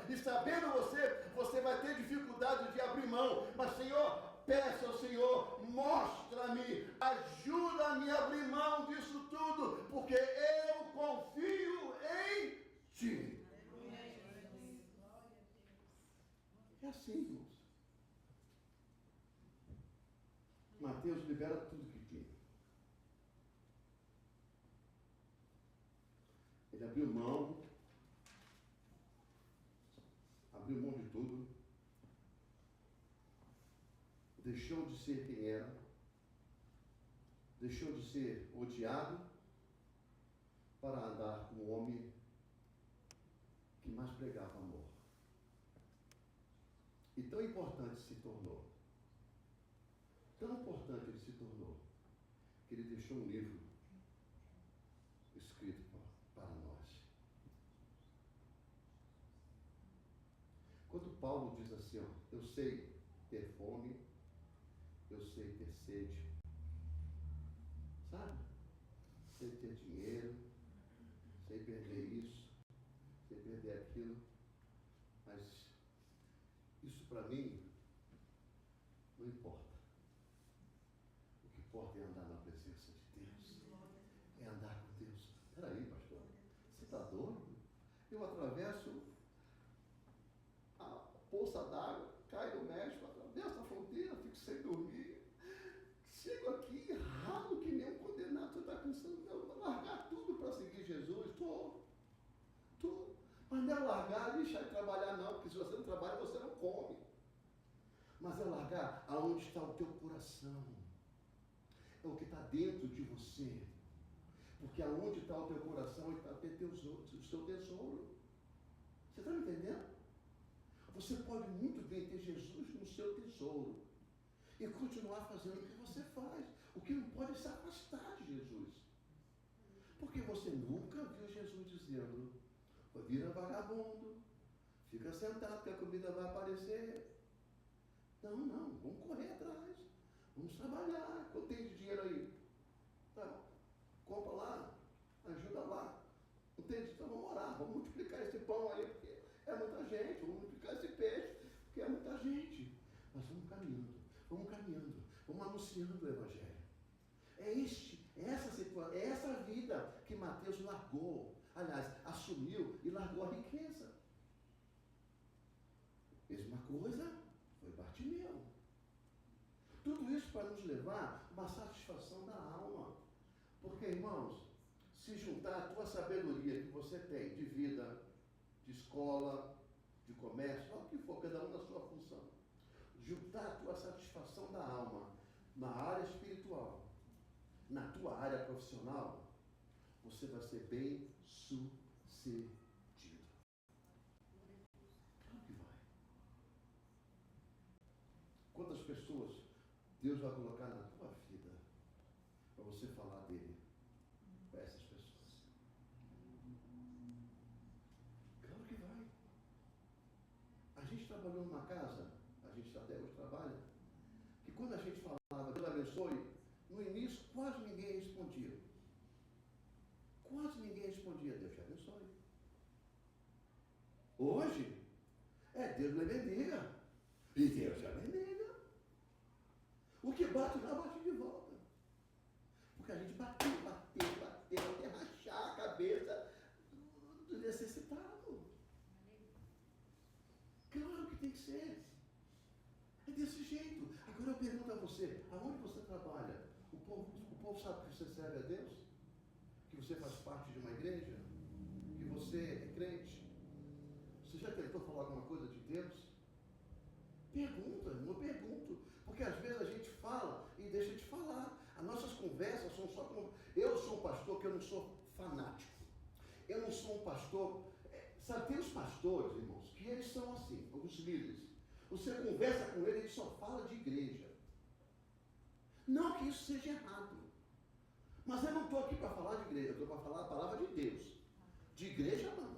e sabendo você vai ter dificuldade de abrir mão. Mas, Senhor, peça ao Senhor, mostra-me, ajuda-me a abrir mão disso tudo, porque eu confio em Ti. É assim, irmãos. Mateus libera tudo que tinha. Ele abriu mão de tudo, deixou de ser quem era, deixou de ser odiado para andar com o homem que mais pregava amor. E tão importante se tornou, que ele deixou um livro escrito para nós. Quando Paulo diz assim, ó, eu sei ter fome, eu sei ter sede, sabe? Sei ter dinheiro, sei perder isso, sei perder aquilo, mas isso para mim não importa. O que importa é andar na presença de Deus, é andar com Deus. Espera aí, pastor, você está doido? Eu atravesso poça d'água, cai no México, atravesso a fronteira, fico sem dormir, chego aqui, ralo que nem um condenado. Você está pensando, não, vou largar tudo para seguir Jesus? Estou. Mas não é largar e deixar de trabalhar não, porque se você não trabalha, você não come. Mas é largar aonde está o teu coração, é o que está dentro de você, porque aonde está o teu coração está o seu tesouro. Você está me entendendo? Você pode muito bem ter Jesus no seu tesouro e continuar fazendo o que você faz. O que não pode é se afastar de Jesus. Porque você nunca viu Jesus dizendo, vira vagabundo, fica sentado que a comida vai aparecer. Não, vamos correr atrás, vamos trabalhar. Quanto tem de dinheiro aí? Tá, compra lá, ajuda lá. Não tem, então vamos orar, vamos multiplicar esse pão aí, porque é muita gente, vamos multiplicar esse peixe, porque é muita gente. Mas vamos caminhando, vamos anunciando o Evangelho. É essa vida que Mateus largou, aliás, assumiu e largou a riqueza. Mesma coisa foi Bartimeu. Tudo isso para nos levar a uma satisfação da alma. Porque, irmãos, se juntar a tua sabedoria que você tem de vida, de escola, de comércio, o que for, cada um na sua função, juntar a tua satisfação da alma na área espiritual, na tua área profissional, você vai ser bem sucedido. Claro que vai. Quantas pessoas Deus vai colocar na tua vida para você falar dele para essas pessoas? Claro que vai. A gente trabalhou numa casa, a gente até hoje trabalha, quando a gente falava Deus abençoe, no início quase ninguém respondia. Quase ninguém respondia, Deus te abençoe. Hoje, Deus lhe bendiga. E Deus já bendiga. O que bate lá, bate de volta. Porque a gente bateu até rachar a cabeça do necessitado. Claro que tem que ser. É desse jeito. Agora eu pergunto a você, aonde você trabalha? O povo sabe que você serve a Deus? Que você faz parte de uma igreja? Que você é crente? Você já tentou falar alguma coisa de Deus? Pergunta, eu pergunto. Porque às vezes a gente fala e deixa de falar. As nossas conversas são só como... Eu sou um pastor que eu não sou fanático. Eu não sou um pastor... Sabe, tem os pastores, irmãos, que eles são assim, os líderes. Você conversa com ele, ele só fala de igreja. Não que isso seja errado. Mas eu não estou aqui para falar de igreja, eu estou para falar a palavra de Deus. De igreja não.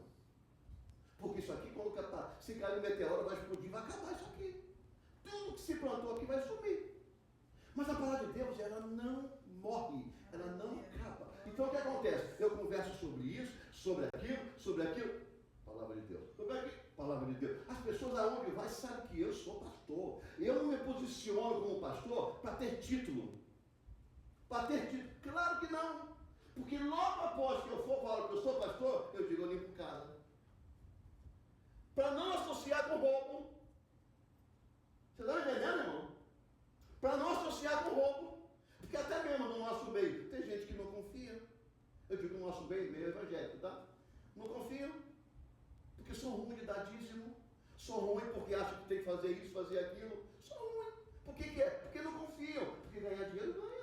Porque isso aqui, quando se cair um meteoro, vai explodir, vai acabar isso aqui. Tudo que se plantou aqui vai sumir. Mas a palavra de Deus, ela não morre, ela não acaba. Então o que acontece? Eu converso sobre isso, sobre aquilo. Palavra de Deus. Palavra de Deus. As pessoas aonde vai sabem que eu sou pastor. Eu não me posiciono como pastor para ter título. Para ter título. Claro que não. Porque logo após que eu for falar que eu sou pastor, eu digo, eu limpo casa. Para não associar com roubo. Você está entendendo, irmão? Para não associar com roubo. Porque até mesmo no nosso meio, tem gente que não confia. Eu digo no nosso meio evangélico, tá? Não confia. Porque sou ruim de dar dízimo. Sou ruim porque acho que tem que fazer isso, fazer aquilo. Sou ruim. Por que é? Porque não confiam. Porque ganhar dinheiro ganha.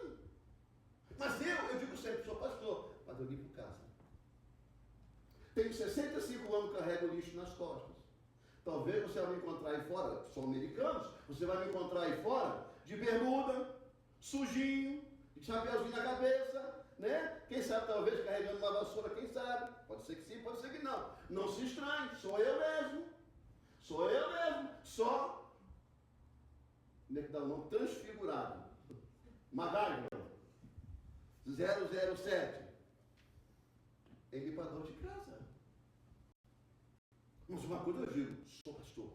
Mas eu digo sempre, sou pastor, mas eu limpo casa. Tenho 65 anos, carrego lixo nas costas. Talvez você vai me encontrar aí fora, são americanos, você vai me encontrar aí fora de bermuda, sujinho, de chapéuzinho na cabeça, né? Quem sabe talvez carregando uma vassoura, quem sabe? Pode ser que sim, pode ser que não. Não se estranhe, sou eu mesmo. Só, como é que dá o nome? Transfigurado. MacGyver 007. É limpador de casa. Mas uma coisa eu digo, sou pastor,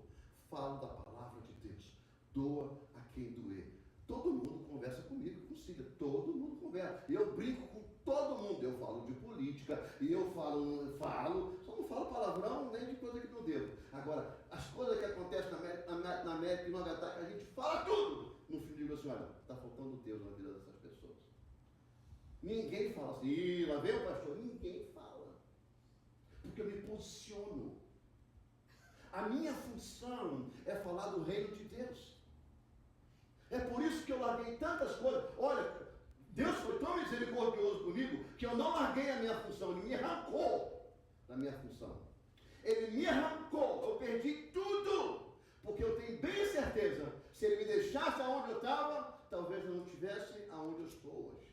falo da palavra de Deus, doa a quem doer. Todo mundo conversa comigo, consiga, todo mundo conversa. Eu brinco com todo mundo, eu falo de política, e eu falo, só não falo palavrão nem de coisa que não devo. Agora, as coisas que acontecem na América e no Agatar, a gente fala tudo. No fim, digo assim, olha, está faltando Deus na vida dessas pessoas. Ninguém fala assim, lá vem o pastor, ninguém fala. Porque eu me posiciono. A minha função é falar do reino de Deus. É por isso que eu larguei tantas coisas. Olha, Deus foi tão misericordioso comigo que eu não larguei a minha função, Ele me arrancou da minha função. Ele me arrancou, eu perdi tudo. Porque eu tenho bem certeza, se Ele me deixasse aonde eu estava, talvez eu não estivesse aonde eu estou hoje.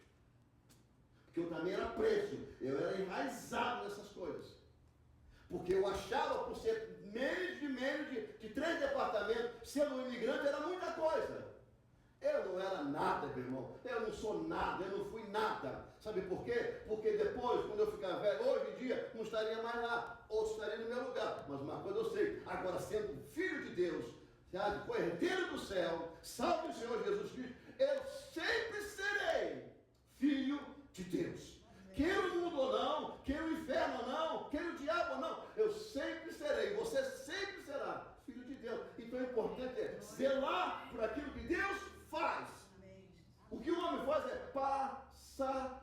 Porque eu também era preso, eu era enraizado nessas coisas. Porque eu achava, por ser menos de 3 departamentos, sendo um imigrante, era muita coisa. Eu não era nada, meu irmão. Eu não sou nada, eu não fui nada. Sabe por quê? Porque depois, quando eu ficar velho, hoje em dia, não estaria mais lá. Outro estaria no meu lugar. Mas uma coisa eu sei. Agora, sendo filho de Deus, sabe, cordeiro do céu, salve o Senhor Jesus Cristo, eu sempre serei filho de Deus. Queira o mundo ou não, queira o inferno ou não, queira o diabo ou não, eu sempre serei, você sempre será filho de Deus. Então o importante é zelar por aquilo que Deus faz. O que o homem faz é passageiro.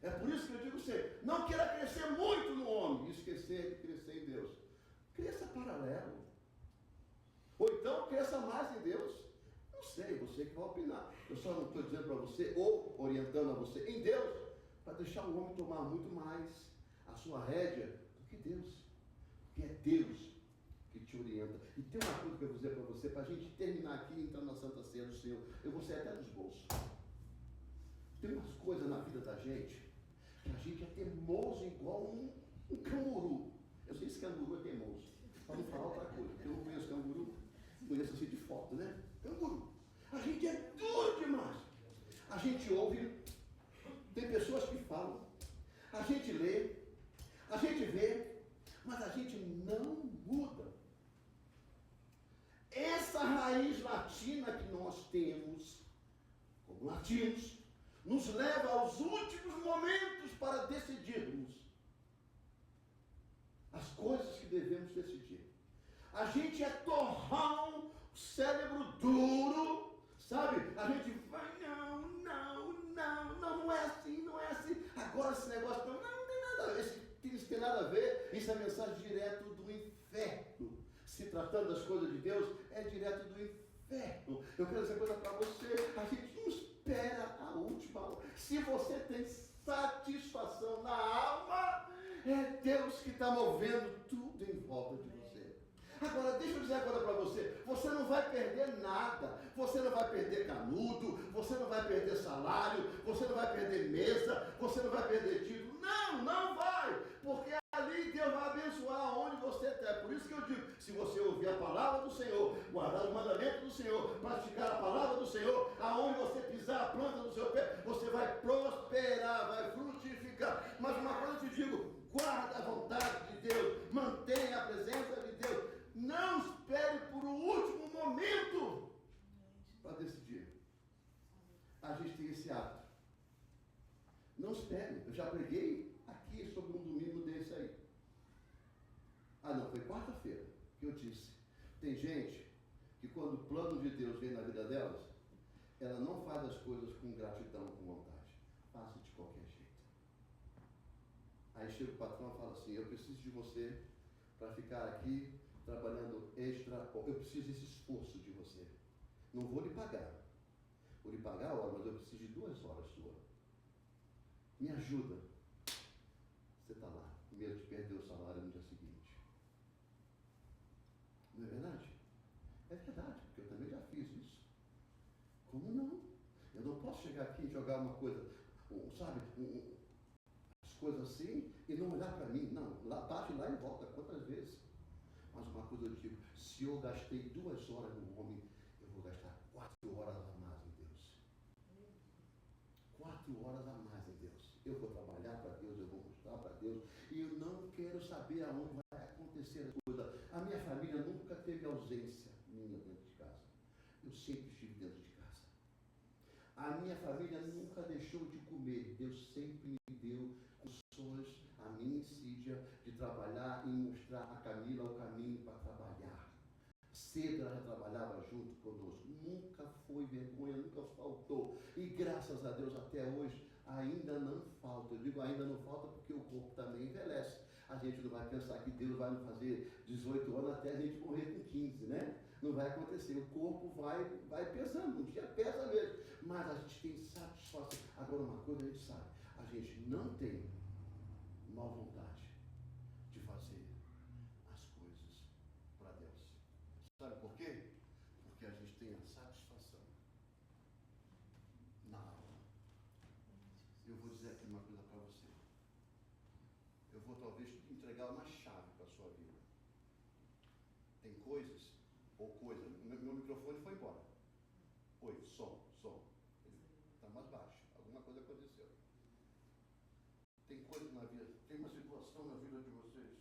É por isso que eu digo sempre, não queira crescer muito no homem e esquecer de crescer em Deus. Cresça paralelo. Ou então cresça mais em Deus. Não sei, você que vai opinar. Eu só não estou dizendo para você, ou orientando a você em Deus, para deixar o homem tomar muito mais a sua rédea do que Deus. Porque é Deus que te orienta. E tem uma coisa que eu vou dizer para você, para a gente terminar aqui e entrar na Santa Ceia do Senhor. Eu vou sair até dos bolsos. Tem umas coisas na vida da gente, que a gente é teimoso igual um canguru. Eu sei se canguru é teimoso. Para não falar outra coisa, porque eu não conheço canguru, conheço assim de foto, né? Canguru. A gente é duro demais. A gente ouve, tem pessoas que falam, a gente lê, a gente vê, mas a gente não muda. Essa raiz latina que nós temos, como latinos, nos leva aos últimos momentos para decidirmos as coisas que devemos decidir. A gente é torrão, cérebro duro, sabe? A gente vai, não é assim. Agora esse negócio não tem nada a ver, isso tem nada a ver, isso é mensagem direto do inferno. Se tratando das coisas de Deus, é direto do inferno. Eu quero dizer coisa para você, a gente não espera a última hora. Se você tem satisfação na alma, é Deus que está movendo tudo em volta de você. Agora, deixa eu dizer agora para você, você não vai perder nada, você não vai perder canudo, você não vai perder salário, você não vai perder mesa, você não vai perder título, não vai, porque ali Deus vai abençoar onde você está. Por isso que eu digo, se você ouvir a palavra do Senhor, guardar os mandamentos do Senhor, praticar a palavra do Senhor, aonde você pisar a planta do seu pé, você vai prosperar, vai frutificar. Mas uma coisa eu te digo, guarda a vontade de Deus, mantenha a presença de Deus. Não espere por o último momento para decidir. A gente tem esse hábito. Não espere. Eu já preguei aqui sobre um domingo desse aí. Não, foi quarta-feira que eu disse. Tem gente que quando o plano de Deus vem na vida delas, ela não faz as coisas com gratidão, com vontade. Faça de qualquer jeito. Aí chega o patrão e fala assim, eu preciso de você para ficar aqui trabalhando extra, eu preciso desse esforço de você. Não vou lhe pagar. Vou lhe pagar a hora, mas eu preciso de 2 horas sua. Me ajuda. Você está lá, com medo de perder o salário no dia seguinte. Não é verdade? É verdade, porque eu também já fiz isso. Como não? Eu não posso chegar aqui e jogar uma coisa, sabe, as coisas assim e não olhar para mim. Não, lá bate lá e volta, quantas vezes? Mas uma coisa eu digo, se eu gastei 2 horas no homem, eu vou gastar 4 horas a mais em Deus. 4 horas a mais em Deus. Eu vou trabalhar para Deus, eu vou mostrar para Deus, e eu não quero saber aonde vai acontecer a coisa. A minha família nunca teve ausência minha dentro de casa. Eu sempre estive dentro de casa. A minha família nunca deixou de comer. Deus sempre me deu condições, a minha insídia, de trabalhar e mostrar a Camila o caminho para trabalhar. Cedo ela já trabalhava junto conosco. Nunca foi vergonha, nunca faltou. E graças a Deus até hoje ainda não falta. Eu digo ainda não falta porque o corpo também envelhece. A gente não vai pensar que Deus vai nos fazer 18 anos até a gente morrer com 15, né? Não vai acontecer. O corpo vai pesando. Um dia pesa mesmo. Mas a gente tem satisfação. Agora uma coisa a gente sabe. A gente não tem má vontade de fazer as coisas para Deus. Sabe por quê? Porque a gente tem a satisfação na alma. Eu vou dizer aqui uma coisa para você. Eu vou talvez entregar uma chave para a sua vida. Tem coisas, ou coisa, meu microfone foi embora. Oi, som. Está mais baixo. Alguma coisa aconteceu. Tem coisas na vida, tem uma situação na vida de vocês.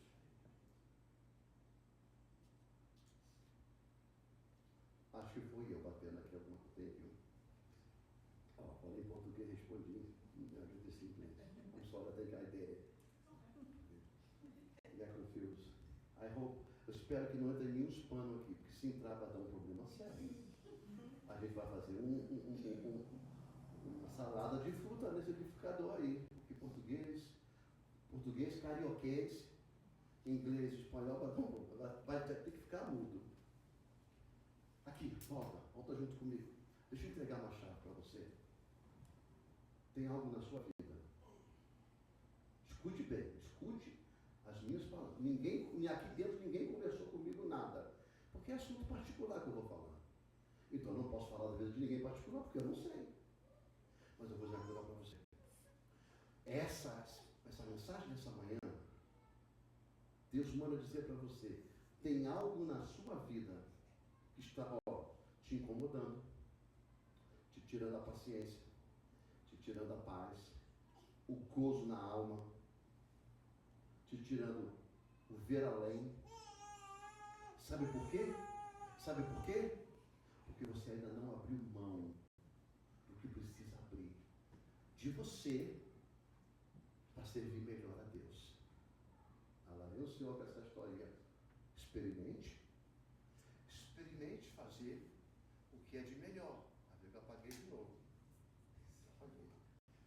Acho que fui eu batendo aqui alguma coisa. Falei em português, respondi, me agradeci em inglês. I'm sorry, I think I did it. Yeah, confused. Eu espero que não entre nenhum hispano aqui, porque se entrar vai dar um problema sério. A gente vai fazer uma salada de fruta nesse liquidificador aí. Porque português, carioquês, inglês, espanhol, vai ter que ficar mudo. Aqui, volta junto comigo. Deixa eu entregar uma chave para você. Tem algo na sua vida. Escute bem, escute as minhas palavras. Aqui dentro ninguém conversou comigo nada. Porque é assunto particular que eu vou falar. Então eu não posso falar da vida de ninguém particular, porque eu não sei. Mas eu vou dizer uma coisa para você. Essa mensagem dessa manhã, Deus manda dizer para você, tem algo na sua vida que está, te incomodando, te tirando a paciência, te tirando a paz, o gozo na alma, te tirando o ver além. Sabe por quê? Sabe por quê? Porque você ainda não abriu mão do que precisa abrir de você para servir melhor a Deus. Além o Senhor com essa historinha. Experimente fazer o que é de melhor. A ver que eu apaguei de novo. Apaguei.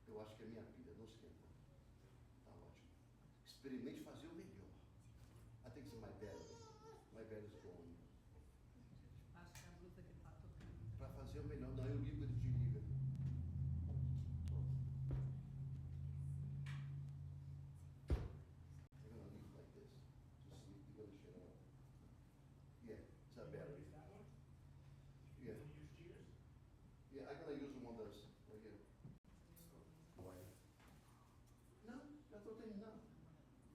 Eu acho que a minha pilha não esquenta. Tá ótimo. Experimente fazer o melhor. I think it's my bad is going. Acho que a blusa que tá tocando. Para fazer o melhor. Não, eu ligo, ele desliga.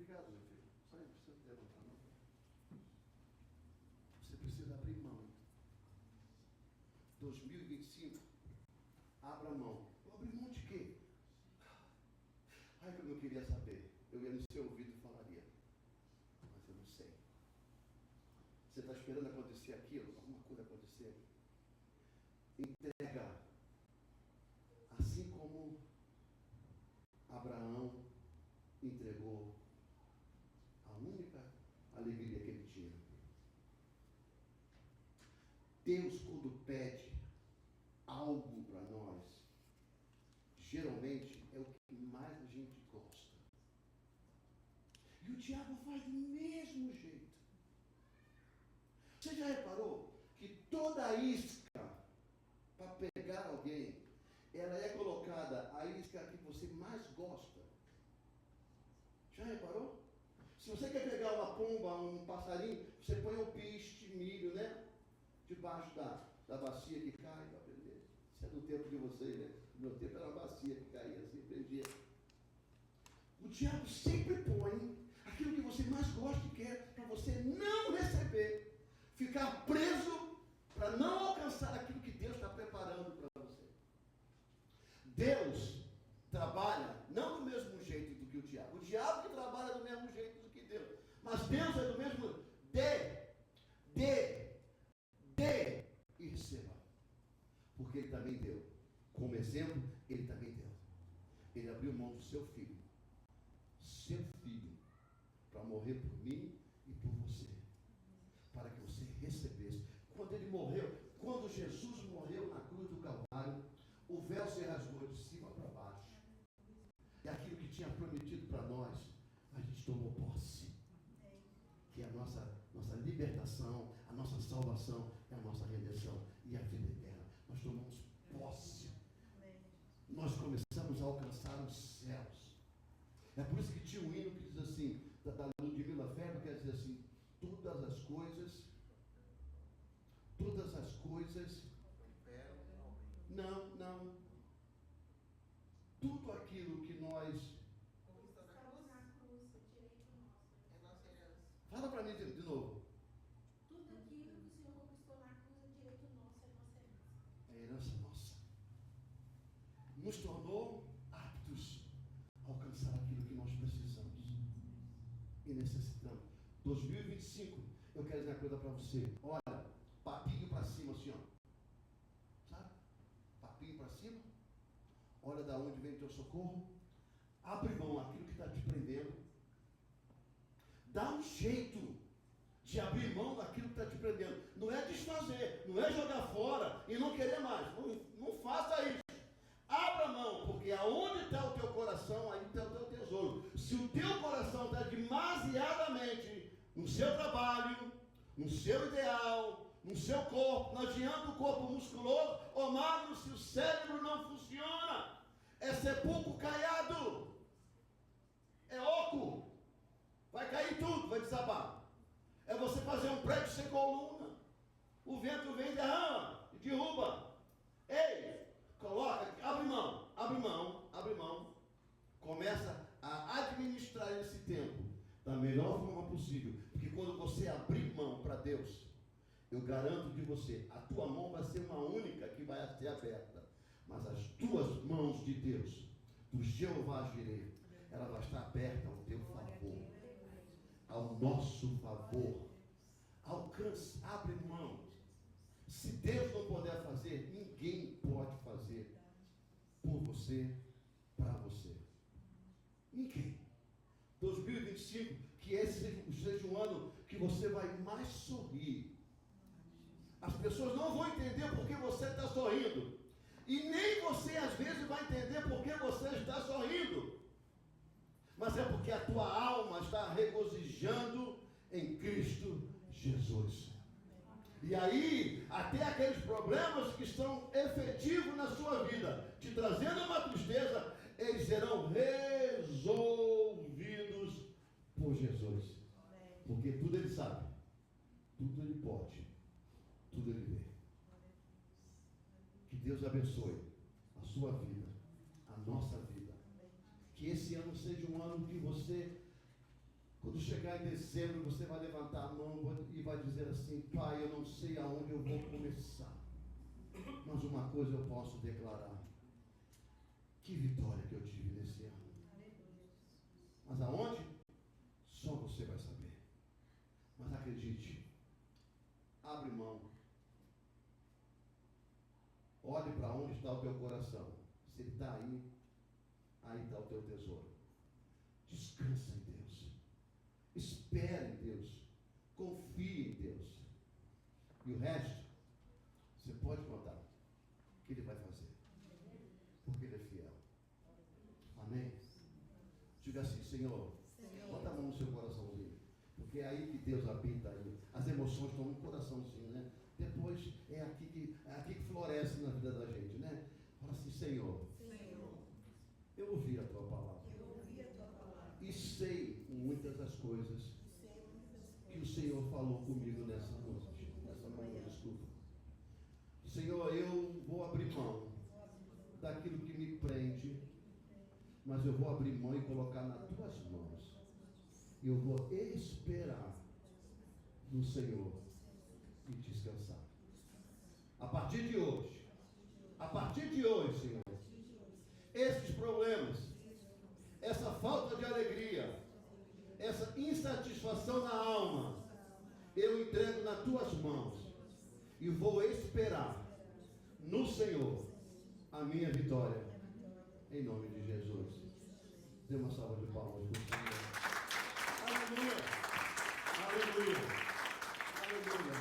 Obrigado, meu filho. Só não precisa levantar, não. Você precisa abrir mão. 2025, abra mão. Eu abri mão de quê? Ai, que eu não queria saber. Eu ia no seu ouvido e falaria. Mas eu não sei. Você está esperando acontecer aquilo? Alguma coisa acontecer? Entrega. Assim como Abraão entregou a única alegria que ele tinha. Deus, quando pede algo para nós, geralmente é o que mais a gente gosta. E o diabo faz do mesmo jeito. Você já reparou que toda isca para pegar alguém, ela é colocada a isca que você mais gosta? Já reparou? Se você quer pegar uma pomba, um passarinho, você põe um piste, milho, né? Debaixo da bacia que cai, para prender. Isso é do tempo de vocês, né? No meu tempo era uma bacia que caía assim, prendia. O diabo sempre põe aquilo que você mais gosta e quer para você não receber. Ficar preso para não alcançar aquilo que Deus está preparando para você. Deus trabalha não do mesmo jeito do que o diabo. O diabo que trabalha do mesmo jeito do que Deus. Mas Deus é do mesmo. Dê e receba. Porque Ele também deu. Como exemplo, Ele também deu. Ele abriu mão do seu filho. Seu filho. Para morrer por mim e por você. Para que você recebesse. Quando Ele morreu, quando Jesus morreu na cruz do Calvário, o véu se rasgou de cima para baixo. E aquilo que tinha prometido para nós, a gente tomou posse. Que é a nossa libertação, a nossa salvação, é a nossa redenção e a vida eterna. Nós tomamos posse. Nós começamos a alcançar os céus. É por isso que tinha um hino que diz assim, da Ludmila Ferro, quer dizer assim, todas as coisas, não, tudo aquilo que nós... Fala para mim de novo. Tudo aquilo que o Senhor conquistou na cruz é direito nosso, é nossa herança. É herança nossa. Nos tornou aptos a alcançar aquilo que nós precisamos e necessitamos. 2025, eu quero dizer uma coisa para você. Olha, papinho para cima, assim, ó. Sabe? Papinho para cima. Olha da onde vem o teu socorro. Abre mão aquilo que está te prendendo. Dá um jeito de abrir mão daquilo que está te prendendo. Não é desfazer, não é jogar fora e não querer mais. Não faça isso. Abra mão, porque aonde está o teu coração, aí está o teu tesouro. Se o teu coração está demasiadamente no seu trabalho, no seu ideal, no seu corpo, não adianta o corpo musculoso ou magro se o cérebro não funciona. É sepulcro caiado. É oco. Vai cair tudo, vai desabar. É você fazer um prédio sem coluna. O vento vem, derrama e derruba. Ei, coloca, abre mão. Começa a administrar esse tempo da melhor forma possível. Porque quando você abrir mão para Deus, eu garanto de você, a tua mão vai ser uma única que vai ser aberta. Mas as tuas mãos de Deus, do Jeová Jireh, ela vai estar aberta ao teu favor, ao nosso favor. Alcance, abre mão. Se Deus não puder fazer, ninguém pode fazer por você, para você. Ninguém. 2025, que esse seja um ano que você vai mais sorrir. As pessoas não vão entender porque você está sorrindo. E nem você às vezes vai entender porque você está sorrindo. Mas é porque a tua alma está regozijando em Cristo Jesus. E aí, até aqueles problemas que estão efetivos na sua vida, te trazendo uma tristeza, eles serão resolvidos por Jesus. Porque tudo ele sabe, tudo ele pode, tudo ele vê. Que Deus abençoe a sua vida, a nossa vida. Que esse ano seja um ano que você, quando chegar em dezembro, você vai levantar a mão e vai dizer assim: Pai, eu não sei aonde eu vou começar, mas uma coisa eu posso declarar: que vitória que eu tive nesse ano. Mas aonde? Só você vai saber. Mas acredite, abre mão. Olhe para onde está o teu coração. Se ele está aí, aí está o teu tesouro. Descansa em Deus. Espere em Deus. Confie em Deus. E o resto, você pode contar que ele vai fazer. Porque ele é fiel. Amém? Diga assim: Senhor, bota a mão no seu coraçãozinho. Porque é aí que Deus habita aí. As emoções estão no coraçãozinho, né? Depois é aqui que floresce na vida da gente, né? Fala assim: Senhor, eu ouvi a tua palavra. E sei muitas das coisas que o Senhor falou comigo nessa noite, nessa manhã, desculpa. Senhor, eu vou abrir mão daquilo que me prende, mas eu vou abrir mão e colocar nas tuas mãos. E eu vou esperar no Senhor e descansar. A partir de hoje, Senhor, esses problemas, essa falta de alegria, essa insatisfação na alma, eu entrego nas tuas mãos e vou esperar no Senhor a minha vitória, em nome de Jesus. Dê uma salva de palmas para o Senhor. Aleluia, aleluia, aleluia.